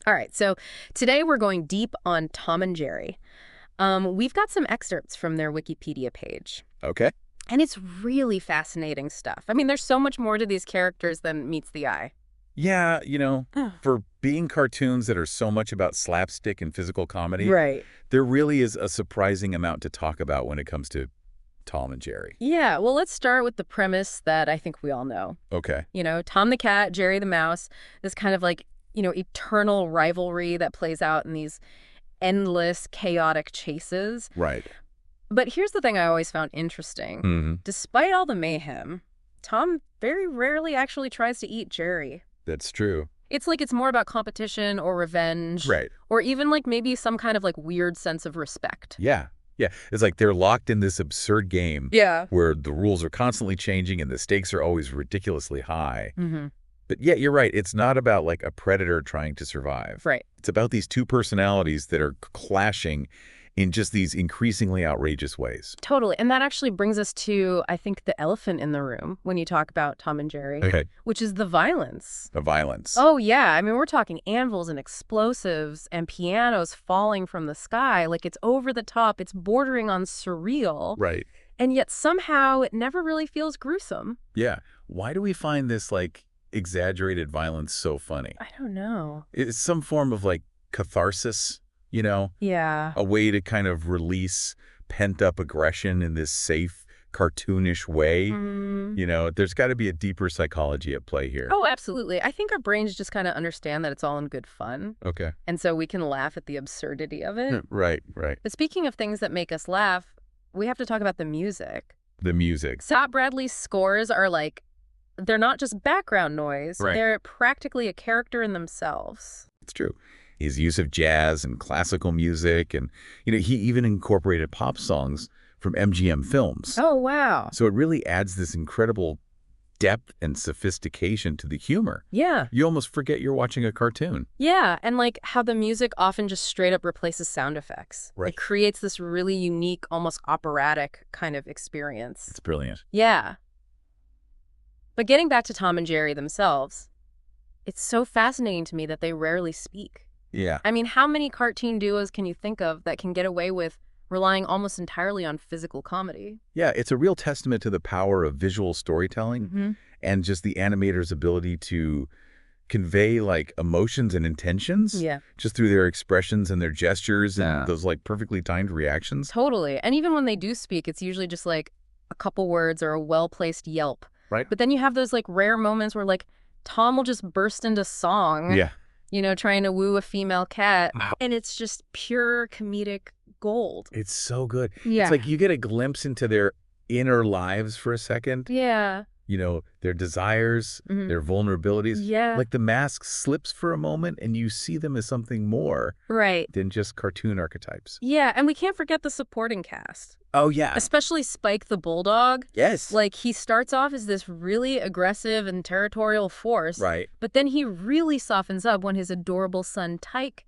All right, so today we're going deep on Tom and Jerry. We've got some excerpts from their Wikipedia page. Okay. And it's really fascinating stuff. I mean, there's so much more to these characters than meets the eye. Yeah, Oh. for being cartoons that are so much about slapstick and physical comedy, Right. there really is a surprising amount to talk about when it comes to Tom and Jerry. Yeah, well, let's start with the premise that I think we all know. Okay. Tom the cat, Jerry the mouse, this kind of eternal rivalry that plays out in these endless, chaotic chases. Right. But here's the thing I always found interesting. Mm-hmm. Despite all the mayhem, Tom very rarely actually tries to eat Jerry. That's true. It's like it's more about competition or revenge. Right. Or even maybe some kind of weird sense of respect. Yeah. Yeah. It's like they're locked in this absurd game Yeah. where the rules are constantly changing and the stakes are always ridiculously high. Mm-hmm. But yeah, you're right. It's not about a predator trying to survive. Right. It's about these two personalities that are clashing in just these increasingly outrageous ways. Totally. And that actually brings us to, I think, the elephant in the room when you talk about Tom and Jerry, Okay. which is the violence. The violence. Oh, yeah. I mean, we're talking anvils and explosives and pianos falling from the sky. It's over the top. It's bordering on surreal. Right. And yet somehow it never really feels gruesome. Yeah. Why do we find this exaggerated violence so funny? I don't know. It's some form of catharsis, Yeah. a way to kind of release pent-up aggression in this safe, cartoonish way. There's got to be a deeper psychology at play here. Oh, absolutely. I think our brains just kind of understand that it's all in good fun. Okay. And so we can laugh at the absurdity of it. Right, right. But speaking of things that make us laugh, we have to talk about the music. The music. Scott Bradley's scores are they're not just background noise. Right. They're practically a character in themselves. It's true. His use of jazz and classical music, and, he even incorporated pop songs from MGM films. Oh, wow. So it really adds this incredible depth and sophistication to the humor. Yeah. You almost forget you're watching a cartoon. Yeah, and how the music often just straight up replaces sound effects. Right. It creates this really unique, almost operatic kind of experience. It's brilliant. Yeah. But getting back to Tom and Jerry themselves, it's so fascinating to me that they rarely speak. Yeah. I mean, how many cartoon duos can you think of that can get away with relying almost entirely on physical comedy? Yeah, it's a real testament to the power of visual storytelling and just the animator's ability to convey emotions and intentions Yeah. just through their expressions and their gestures Yeah. and those perfectly timed reactions. Totally. And even when they do speak, it's usually just a couple words or a well-placed yelp. Right. But then you have those rare moments where Tom will just burst into song. Yeah. Trying to woo a female cat. And it's just pure comedic gold. It's so good. Yeah. It's you get a glimpse into their inner lives for a second. Yeah. Their desires, Mhm. their vulnerabilities. Yeah. The mask slips for a moment and you see them as something more Right. than just cartoon archetypes. Yeah. And we can't forget the supporting cast, Oh, yeah. especially Spike the Bulldog. Yes. He starts off as this really aggressive and territorial force. Right. But then he really softens up when his adorable son Tyke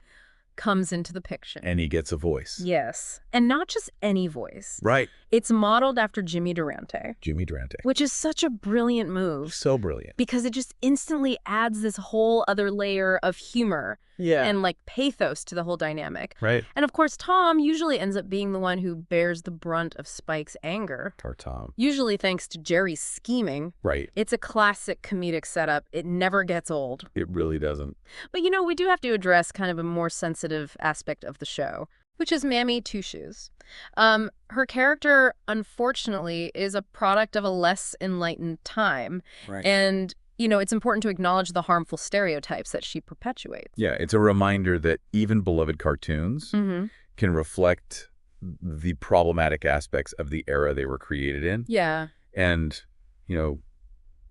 comes into the picture. And he gets a voice. Yes. And not just any voice. Right. It's modeled after Jimmy Durante, Jimmy Durante. which is such a brilliant move So brilliant. because it just instantly adds this whole other layer of humor Yeah. and pathos to the whole dynamic. Right. And of course, Tom usually ends up being the one who bears the brunt of Spike's anger, Tom. usually thanks to Jerry's scheming. Right. It's a classic comedic setup. It never gets old. It really doesn't. But we do have to address kind of a more sensitive aspect of the show, which is Mammy Two Shoes. Her character, unfortunately, is a product of a less enlightened time. Right. And, it's important to acknowledge the harmful stereotypes that she perpetuates. Yeah, it's a reminder that even beloved cartoons Mm-hmm. can reflect the problematic aspects of the era they were created in. Yeah, And,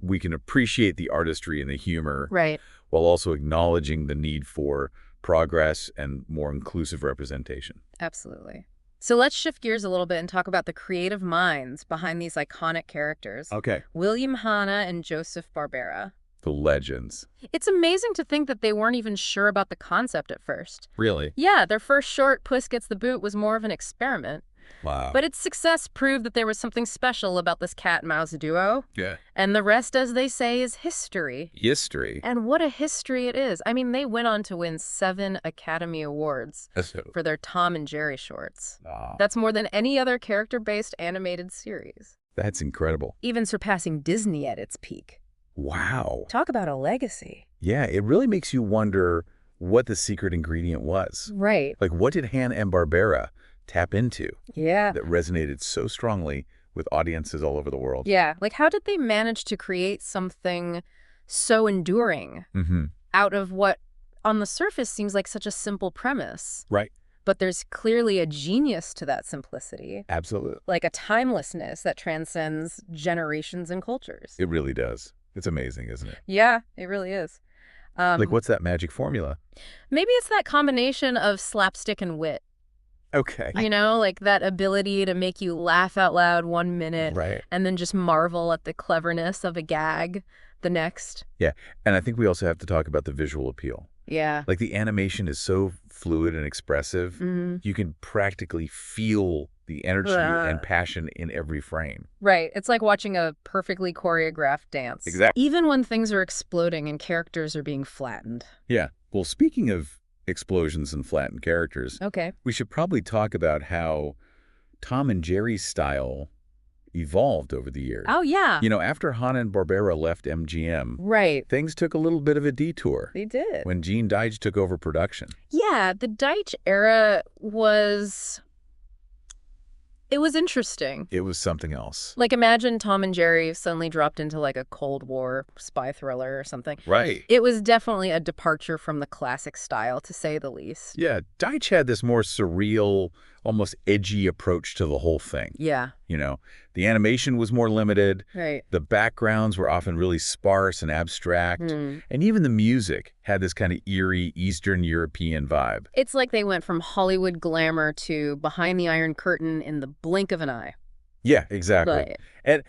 we can appreciate the artistry and the humor right. while also acknowledging the need for progress and more inclusive representation. Absolutely. So let's shift gears a little bit and talk about the creative minds behind these iconic characters. Okay. William Hanna and Joseph Barbera. The legends. It's amazing to think that they weren't even sure about the concept at first. Really? Yeah, their first short, Puss Gets the Boot, was more of an experiment. Wow. But its success proved that there was something special about this cat-mouse duo. Yeah. And the rest, as they say, is history. History. And what a history it is. I mean, they went on to win 7 Academy Awards for their Tom and Jerry shorts. Oh, That's more than any other character-based animated series. that's incredible. Even surpassing Disney at its peak. Wow. Talk about a legacy. Yeah, it really makes you wonder what the secret ingredient was. Right. Like, what did Hanna-Barbera tap into Yeah. that resonated so strongly with audiences all over the world? Yeah. Like, how did they manage to create something so enduring out of what, on the surface, seems like such a simple premise? Right. But there's clearly a genius to that simplicity. Absolutely. Like a timelessness that transcends generations and cultures. It really does. It's amazing, isn't it? Yeah, it really is. Like, what's that magic formula? Maybe it's that combination of slapstick and wit. Okay. You know, like that ability to make you laugh out loud one minute Right. and then just marvel at the cleverness of a gag the next. Yeah. And I think we also have to talk about the visual appeal. Yeah. Like, the animation is so fluid and expressive. Mhm. You can practically feel the energy and passion in every frame. Right. It's like watching a perfectly choreographed dance. Exactly. Even when things are exploding and characters are being flattened. Yeah. Well, speaking of explosions and flattened characters, Okay. we should probably talk about how Tom and Jerry's style evolved over the years. Oh, yeah. You know, after Hanna-Barbera left MGM, Right. things took a little bit of a detour They did. when Gene Deitch took over production. Yeah, the Deitch era was... It was interesting. It was something else. Like, imagine Tom and Jerry suddenly dropped into, like, a Cold War spy thriller or something. Right. It was definitely a departure from the classic style, to say the least. Yeah, Deitch had this more surreal, almost edgy approach to the whole thing. Yeah. You know, the animation was more limited. Right. The backgrounds were often really sparse and abstract. Hmm. And even the music had this kind of eerie Eastern European vibe. It's like they went from Hollywood glamour to behind the Iron Curtain in the blink of an eye. Yeah, exactly. Right. And,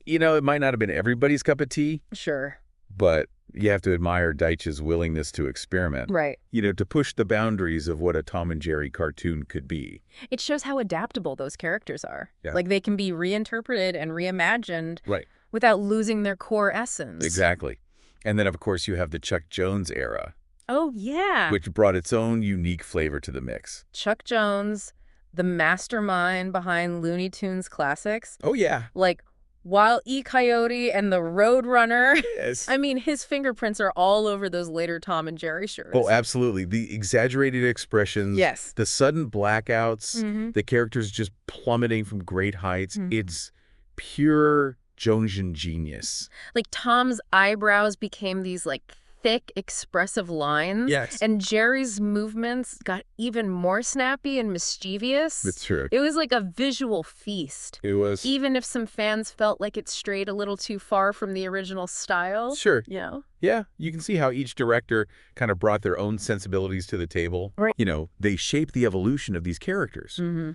you know, it might not have been everybody's cup of tea, Sure. but you have to admire Deitch's willingness to experiment. Right. You know, to push the boundaries of what a Tom and Jerry cartoon could be. It shows how adaptable those characters are. Yeah. Like, they can be reinterpreted and reimagined Right. without losing their core essence. Exactly. And then, of course, you have the Chuck Jones era, Oh, yeah. which brought its own unique flavor to the mix. Chuck Jones, the mastermind behind Looney Tunes classics. Oh, yeah. Like, Wile E. Coyote and the Roadrunner. Yes. I mean, his fingerprints are all over those later Tom and Jerry shirts. Oh, absolutely. The exaggerated expressions. Yes. The sudden blackouts. Mhm. The characters just plummeting from great heights. Mhm. It's pure Jonesian genius. Like, Tom's eyebrows became these, like, thick, expressive lines. Yes. And Jerry's movements got even more snappy and mischievous. It's true. It was like a visual feast. It was. Even if some fans felt like it strayed a little too far from the original style. Sure. You know? Yeah, you can see how each director kind of brought their own sensibilities to the table. Right. You know, they shaped the evolution of these characters, Mm-hmm.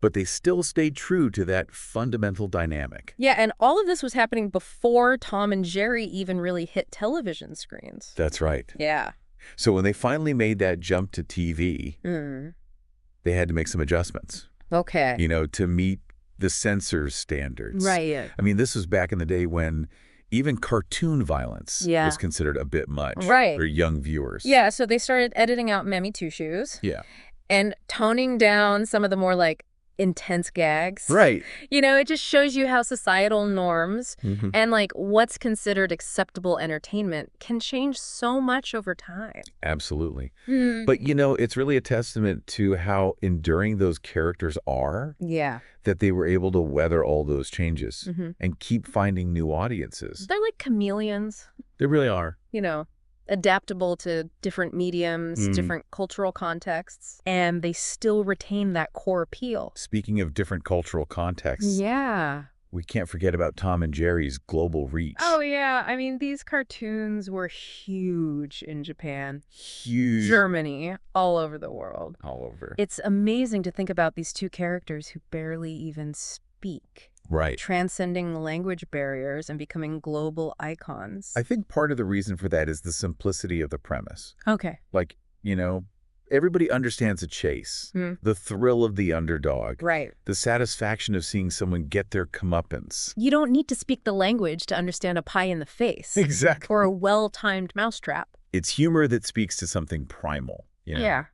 but they still stayed true to that fundamental dynamic. Yeah, and all of this was happening before Tom and Jerry even really hit television screens. That's right. Yeah. So when they finally made that jump to TV, Mm. they had to make some adjustments, Okay. you know, to meet the censors standards. Right. I mean, this was back in the day when even cartoon violence Yeah. was considered a bit much Right. for young viewers. Yeah, so they started editing out Mammy Two Shoes Yeah. and toning down some of the more, like, intense gags. Right. You know, it just shows you how societal norms Mhm. and, like, what's considered acceptable entertainment can change so much over time. Absolutely. Mm. But, you know, it's really a testament to how enduring those characters are, Yeah. that they were able to weather all those changes Hmm. and keep finding new audiences. They're like chameleons, They really are. you know, adaptable to different mediums, Mm. different cultural contexts, and they still retain that core appeal. Speaking of different cultural contexts, Yeah. we can't forget about Tom and Jerry's global reach. Oh, yeah. I mean, these cartoons were huge in Japan, Huge. Germany, all over the world. All over. It's amazing to think about these two characters who barely even speak, Right. transcending language barriers and becoming global icons. I think part of the reason for that is the simplicity of the premise. Okay. Like, you know, Everybody understands a chase, the thrill of the underdog, Right. the satisfaction of seeing someone get their comeuppance. You don't need to speak the language to understand a pie in the face. Exactly. Or a well-timed mousetrap. It's humor that speaks to something primal, Yeah.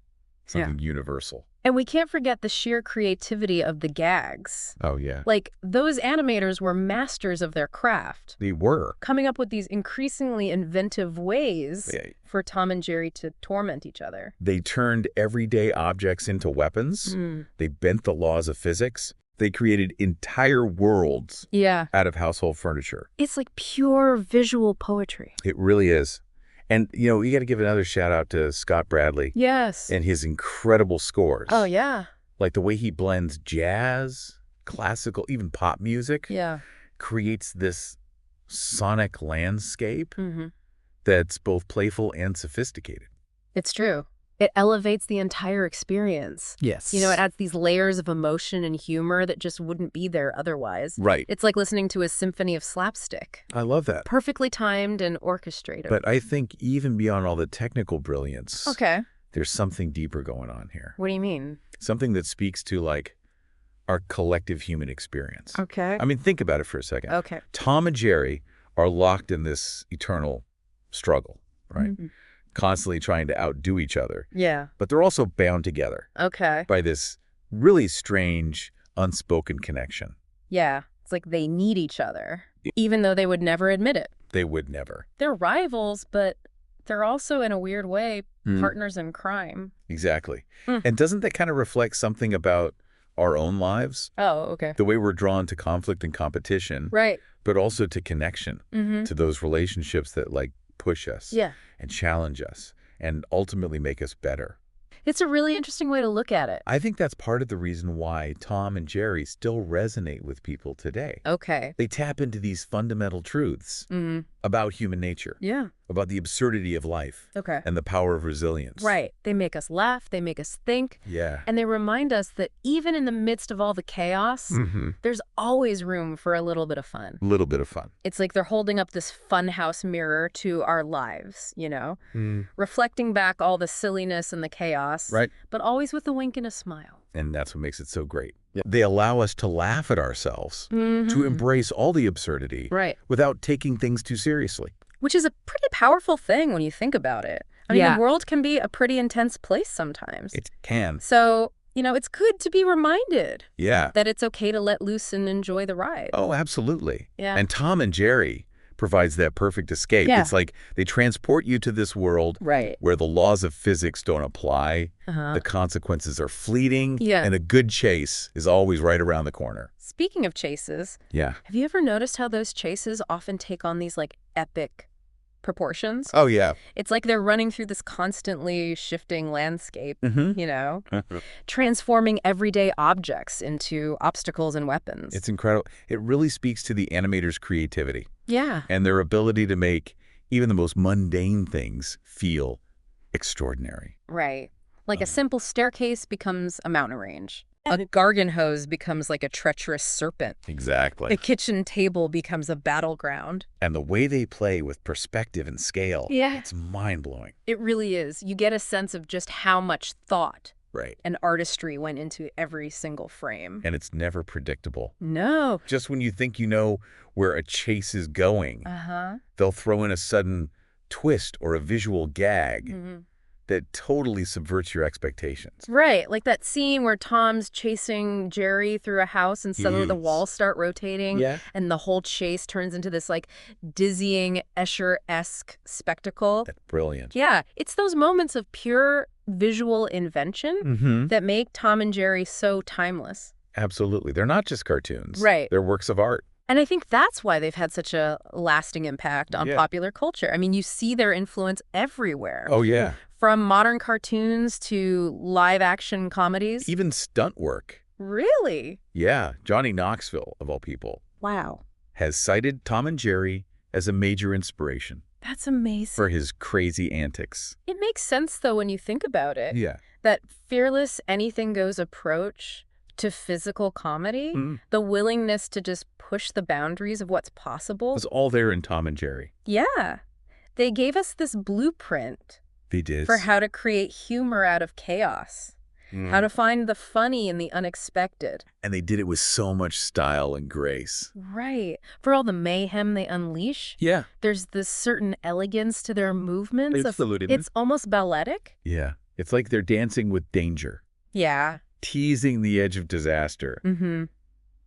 something universal. And we can't forget the sheer creativity of the gags. Oh, yeah. Like, those animators were masters of their craft, They were. coming up with these increasingly inventive ways Yeah. for Tom and Jerry to torment each other. They turned everyday objects into weapons. They bent the laws of physics. They created entire worlds Yeah. out of household furniture. It's like pure visual poetry. It really is. And, you got to give another shout out to Scott Bradley Yes. and his incredible scores. Oh, yeah. Like the way he blends jazz, classical, even pop music, Yeah. creates this sonic landscape Mm-hmm. that's both playful and sophisticated. It's true. It elevates the entire experience. Yes. It adds these layers of emotion and humor that just wouldn't be there otherwise. Right. It's like listening to a symphony of slapstick. I love that. Perfectly timed and orchestrated. But I think even beyond all the technical brilliance, Okay. there's something deeper going on here. What do you mean? Something that speaks to, like, our collective human experience. Okay. I mean, think about it for a second. Okay. Tom and Jerry are locked in this eternal struggle, right? Mhm. Constantly trying to outdo each other. Yeah. But they're also bound together Okay. by this really strange, unspoken connection. Yeah. It's like they need each other, even though they would never admit it. They would never. They're rivals, but they're also, in a weird way, Mm. partners in crime. Exactly. Mm. And doesn't that kind of reflect something about our own lives? Oh, okay. The way we're drawn to conflict and competition, Right. but also to connection, Mm-hmm. to those relationships that, like, push us Yeah. and challenge us and ultimately make us better. It's a really interesting way to look at it. I think that's part of the reason why Tom and Jerry still resonate with people today. Okay. They tap into these fundamental truths Mm-hmm. about human nature, Yeah. about the absurdity of life Okay. and the power of resilience. Right. They make us laugh. They make us think. Yeah. And they remind us that even in the midst of all the chaos, Mm-hmm. there's always room for a little bit of fun. A little bit of fun. It's like they're holding up this funhouse mirror to our lives, reflecting back all the silliness and the chaos, Right. but always with a wink and a smile. And that's what makes it so great. They allow us to laugh at ourselves, to Mhm. embrace all the absurdity Right. without taking things too seriously. Which is a pretty powerful thing when you think about it. I mean, Yeah. the world can be a pretty intense place sometimes. It can. So, it's good to be reminded Yeah. that it's okay to let loose and enjoy the ride. Oh, absolutely. Yeah. And Tom and Jerry provides that perfect escape. Yeah. It's like they transport you to this world Right. where the laws of physics don't apply, Uh-huh. the consequences are fleeting, Yeah. and a good chase is always right around the corner. Speaking of chases, Yeah. have you ever noticed how those chases often take on these epic proportions? Oh, yeah. It's like they're running through this constantly shifting landscape, Mm-hmm. transforming everyday objects into obstacles and weapons. It's incredible. It really speaks to the animators' creativity Yeah. and their ability to make even the most mundane things feel extraordinary. Right. Like a simple staircase becomes a mountain range. A garden hose becomes like a treacherous serpent. Exactly. A kitchen table becomes a battleground. And the way they play with perspective and scale, Yeah. it's mind-blowing. It really is. You get a sense of just how much thought Right. and artistry went into every single frame. And it's never predictable. No. Just when you think you know where a chase is going, Uh-huh. they'll throw in a sudden twist or a visual gag Mm-hmm. that totally subverts your expectations. Right, like that scene where Tom's chasing Jerry through a house and suddenly the Yes. walls start rotating Yeah. and the whole chase turns into this dizzying Escher-esque spectacle. That's brilliant. Yeah, it's those moments of pure visual invention Mm-hmm. that make Tom and Jerry so timeless. Absolutely. They're not just cartoons. Right. They're works of art. And I think that's why they've had such a lasting impact on Yeah. popular culture. I mean, you see their influence everywhere. Oh, yeah. From modern cartoons to live-action comedies. Even stunt work. Really? Yeah. Johnny Knoxville, of all people, Wow. has cited Tom and Jerry as a major inspiration That's amazing. for his crazy antics. It makes sense, though, when you think about it, Yeah. that fearless, anything-goes approach to physical comedy, Mm. the willingness to just push the boundaries of what's It possible. was all there in Tom and Jerry. Yeah. They gave us this blueprint They did. for how to create humor out of chaos, how to find the funny in the unexpected. And they did it with so much style and grace. Right. For all the mayhem they unleash, Yeah. there's this certain elegance to their movements. Absolutely. It's almost balletic. Yeah. It's like they're dancing with danger, Yeah. teasing the edge of disaster, Mm-hmm.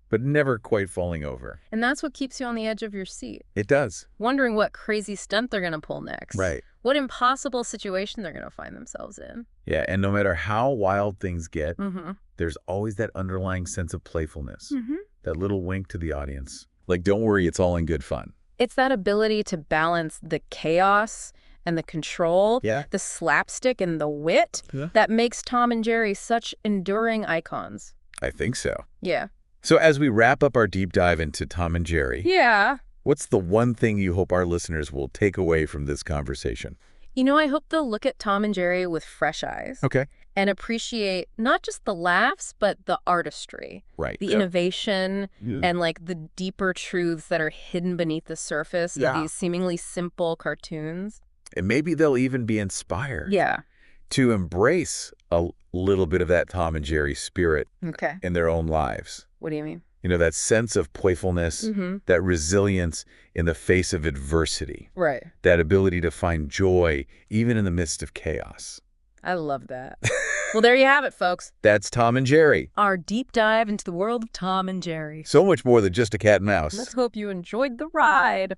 but never quite falling over. And that's what keeps you on the edge of your seat, It does. wondering what crazy stunt they're going to pull next. Right. What impossible situation they're going to find themselves in. Yeah, and no matter how wild things get, Mm-hmm. there's always that underlying sense of playfulness, Mm-hmm. that little wink to the audience. Like, don't worry, it's all in good fun. It's that ability to balance the chaos and the control, Yeah. the slapstick and the wit Yeah. that makes Tom and Jerry such enduring icons. I think so. Yeah. So as we wrap up our deep dive into Tom and Jerry, Yeah. what's the one thing you hope our listeners will take away from this conversation? You know, I hope they'll look at Tom and Jerry with fresh eyes Okay. and appreciate not just the laughs, but the artistry, Right. the innovation, Yeah. and like the deeper truths that are hidden beneath the surface Yeah. of these seemingly simple cartoons. And maybe they'll even be inspired Yeah. to embrace a little bit of that Tom and Jerry spirit Okay. in their own lives. What do you mean? You know, that sense of playfulness, Mm-hmm. that resilience in the face of adversity, Right. that ability to find joy even in the midst of chaos. I love that. Well, there you have it, folks. That's Tom and Jerry. Our deep dive into the world of Tom and Jerry. So much more than just a cat and mouse. Let's hope you enjoyed the ride.